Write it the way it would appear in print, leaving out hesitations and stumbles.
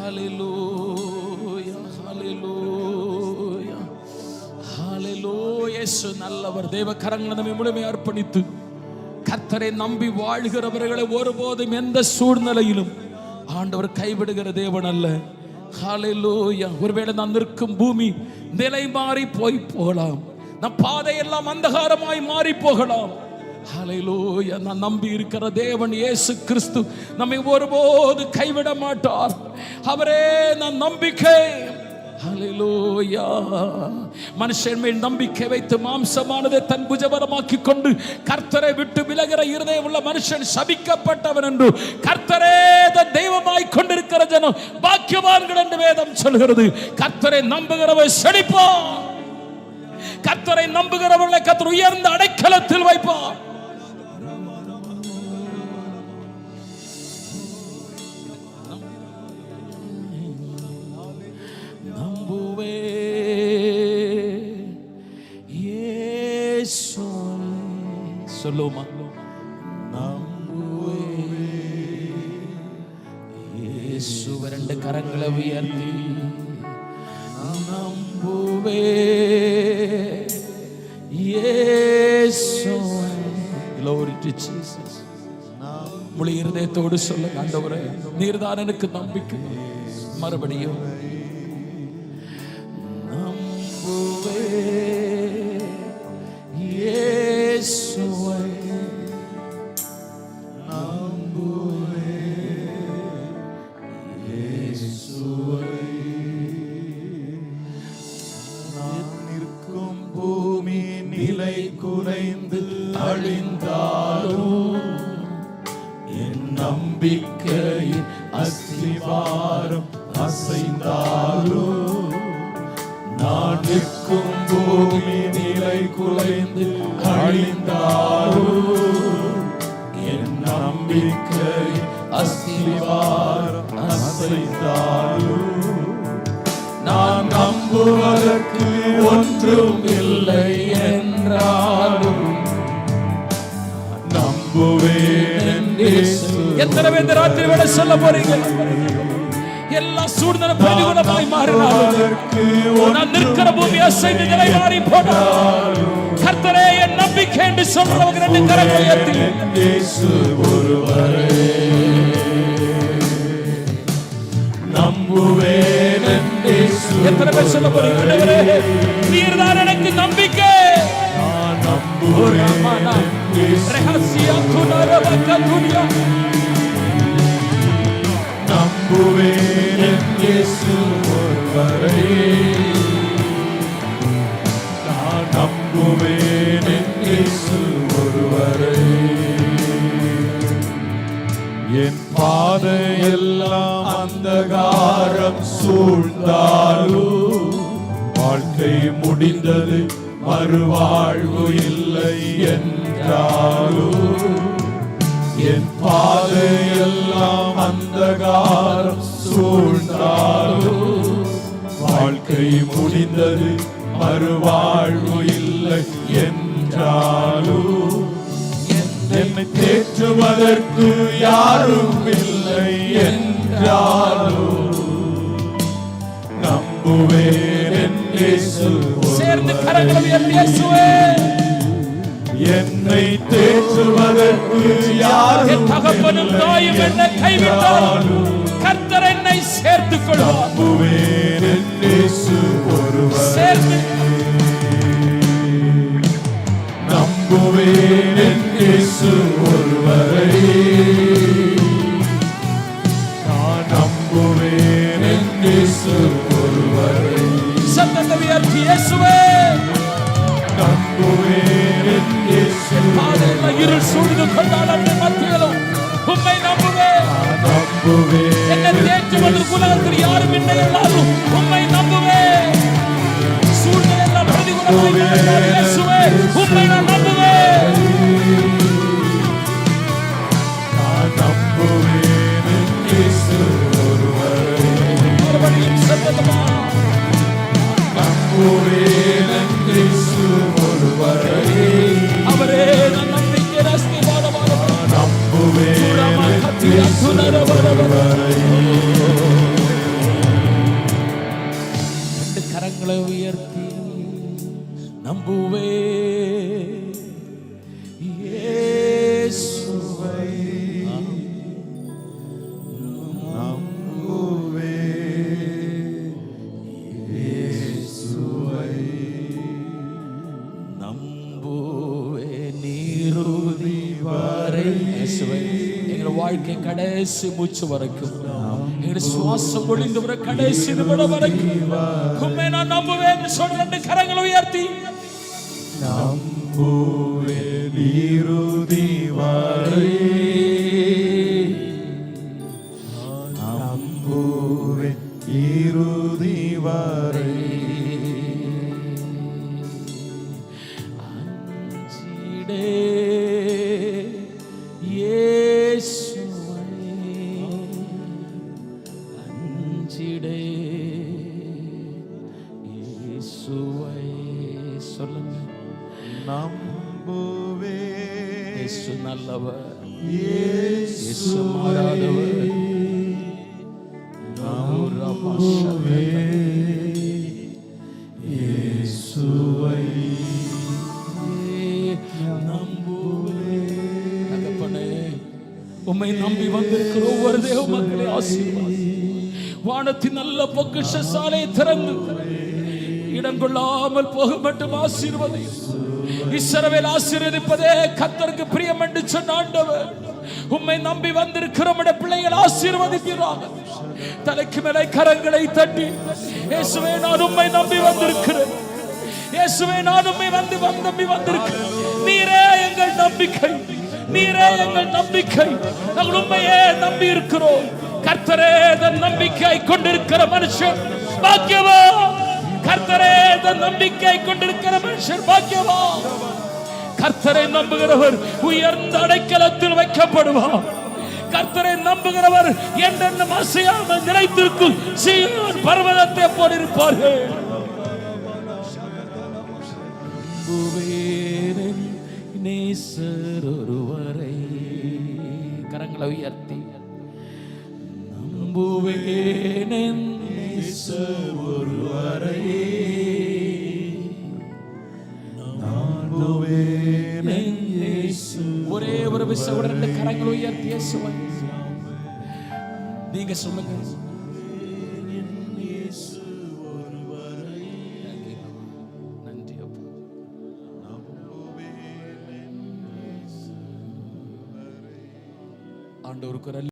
ஹல்லேலூயா, ஹல்லேலூயா, ஹல்லேலூயா. இயேசு நல்லவர். தேவ கரங்களை நம்மை முழுமையாக அர்ப்பணித்து கர்த்தரை நம்பி வாழ்கிறவர்களை ஒருபோதும் எந்த சூழ்நிலையிலும் ஆண்டவர் கைவிடுகிற தேவன் அல்ல. ஹல்லேலூயா. ஒருவேளை நான் நிற்கும் பூமி நிலை மாறி போகலாம், நம் பாதையெல்லாம் அந்தகாரமாய் மாறி போகலாம். ஹல்லேலூயா. நான் நம்பி இருக்கிற தேவன் இயேசு கிறிஸ்து நம்மை ஒருபோது கைவிட மாட்டார். அவரே நான் நம்பிக்கை. ஹல்லேலூயா. மனுஷன் மேல் நம்பிக்கை வைத்து மாம்சமானதை தன் புஜபலமாக்கி கொண்டு கர்த்தரை விட்டு விலகிற இருதயம் உள்ள மனுஷன் சபிக்கப்பட்டவன் என்று கர்த்தரே தெய்வமாய் கொண்டிருக்கிற ஜனம் பாக்கியவான்கள் என்று வேதம் சொல்கிறது. கர்த்தரை நம்புகிறவன் செழிப்பான். கர்த்தரை நம்புகிறவர்களை கர்த்தர் உயர்ந்த அடைக்கலத்தில் வைப்பார். நம்புவே இயேசு. சொல்லுமா? நம்புவே இயேசு. இரண்டு கரங்களை உயர்த்தி நம்புவே இயேசு. Glory to Jesus. முழு இருதயத்தோடு சொல்லுங்க, ஆண்டவரே நீர்தான் எனக்கு நம்பிக்கை. மறுபடியும் நம்புவே இயேசுவை, நம்புவே இயேசுவை. நான் நிற்கும் பூமி நிலை குறைந்து அழிந்தாலும் என் நம்பிக்கையின் அஸ்திவாரம் அசைந்தாலும், நான் நிற்கும் பூமி நிலை குலைந்து அழிந்தாலும் என் நம்பிக்கை அஸ்திவாரம் அசைந்தாலும், நான் நம்புவதற்கு ஒன்றும் இல்லை என்றாலும் நம்புவேன். எத்தனை பேர் இந்த ராத்திரி வேளை சொல்ல போறீங்க? எல்லா சூழ்நிலை பிரதிகூலமாய் மாறினாலும் நான் நிற்கிற பூமி அசைந்து நிலை மாறி போனாலும் கர்த்தரே என் நம்பிக்கை என்று சொல்றவங்க ரெண்டு கரங்களை உயர்த்தி இயேசு ஒருவரே நம்புவேன் என்று. எத்தனை பேர் சொல்ல போறீங்க? ஆண்டவரே நீர்தான் எனக்கு நம்பிக்கை. நான் நம்புவேன். ரகசிய குணரவக துனியா நம்புவேன் இயேசு ஒருவரே. நான் நம்புவேன் இயேசு ஒருவரே. என் பாதையெல்லாம் அந்தகாரம் சூழ்ந்தாலும் வாழ்க்கை முடிந்தது மறுவாழ்வு இல்லை என்றாலும், என் பாதையெல்லாம் அந்தகாரம் சூழ்ந்தாலும் வாழ்க்கை முடிந்தது மறுவாழ்வு இல்லை என்றாலும், என்னை தேற்றுவதற்கு யாரும் இல்லை என்றாலும் நம்புவேன் இயேசு. சேர்ந்து கரங்களை உயர்த்தி இயேசுவே என்னை தேற்றுவதற்கு யாரும் தகப்பனும் தாயும் என்னை கைவிட்டாலும் கர்த்தர் என்னை சேர்த்துக் கொள்வார். நம்புவேன் இயேசு ஒருவரே. நம்புவேன் இயேசு ஒருவரே. நான் நம்புவேன் இயேசு ஒருவரே. சத்தத்தை உயர்த்தி இயேசுவே நம்புவேன் இயேசு. இருள் சூழ்ந்து கொண்டால் அந்த மத்தியிலும் உம்மை நம்புவேன். என்னை தேற்றுவதற்கு உலகத்தில் யாரும் இல்லை எல்லாரும் உம்மை நம்புவேன். சூழ்நிலை எல்லாம் பிரதிகூலமாய் இயேசுவே உம்மை நான் நம்புவேன். நான் நம்புவேன் இயேசு ஒருவரே. மறுபடியும் சத்தமா நம்புவேன் இயேசு ஒருவரே. அவரே நான் நம்பிக்கை அஸ்திவாரமாக நம்புவேன் இயேசு ஒருவரே. கரங்களை உயர்த்தி நம்புவே இயேசுவை, நம்புவே இயேசுவை, நம்புவே நீருதி வரை. இயேசுவை எங்கள் வாழ்க்கை கடைசி மூச்சு வரைக்கும், எங்கள் சுவாசம் ஒழிந்து வர கடைசி நிமிடம் வரைக்கும் உம்மை நான் நம்புவேன் சொல்ற 2 கரங்களை உயர்த்தி நம்புவே இறுதி வரை, நம்புவே இறுதி வரை. அஞ்சிடே இயேசுவை, அஞ்சிடே இயேசுவை. சொல்லுங்க, நம்புவே இயேசு நல்லவர், இயேசு மாறாதவர். நம்புவே இயேசுவை, நம்புவே. தகப்பனே, உம்மை நம்பி வந்திருக்கிற ஒவ்வொரு தேவ மக்களை ஆசீர்வாதி. வானத்தின் நல்ல பொக்கிஷ சாலை திறந்து இடம் கொள்ளாமல் போக மட்டும் ஆசீர்வாதி. இஸ்ரவேல் ஆசீர்வதிப்பதே கர்த்தருக்கு பிரியம் என்று சொன்ன ஆண்டவர், உம்மை நம்பி வந்திருக்கிற நம்முடைய பிள்ளைகள் ஆசீர்வதிப்பீராக. தலைக்கு மேலே கரங்களை தட்டி, இயேசுவே நான் உம்மை நம்பி வந்திருக்கிறேன், இயேசுவே நான் உம்மை நம்பி வந்திருக்கிறேன். நீரே எங்கள் நம்பிக்கை, நீரே எங்கள் நம்பிக்கை. நாங்கள் உம்மையே நம்பி இருக்கிறோம். கர்த்தரே தன் நம்பிக்கை கொண்டிருக்கிற மனுஷன் பாக்கியவான். கர்த்தரே தன் நம்பிக்கை கொண்டிருக்கிற மனுஷன் பாக்கியவான். கர்த்தரை நம்புகிறவர் உயர்ந்த அடைக்கலத்தில் வைக்கப்படுவார். கர்த்தரை நம்புகிறவர் என்றென்றும் அசையாமல் நிலைத்திருக்கும் சீயோன் பர்வதத்தை போல் இருப்பார்கள். நேசர் ஒருவரை, கரங்களை உயர்த்தி நம்புவேன் நேசர் ஒருவரை, நம்புவேன் இயேசு. ஒரே ஒரு விசை 2 கரங்களை உயர்த்தி இயேசுவை நீங்க சொல்லுங்க. நன்றி அப்பா. ஆண்டவருக்கு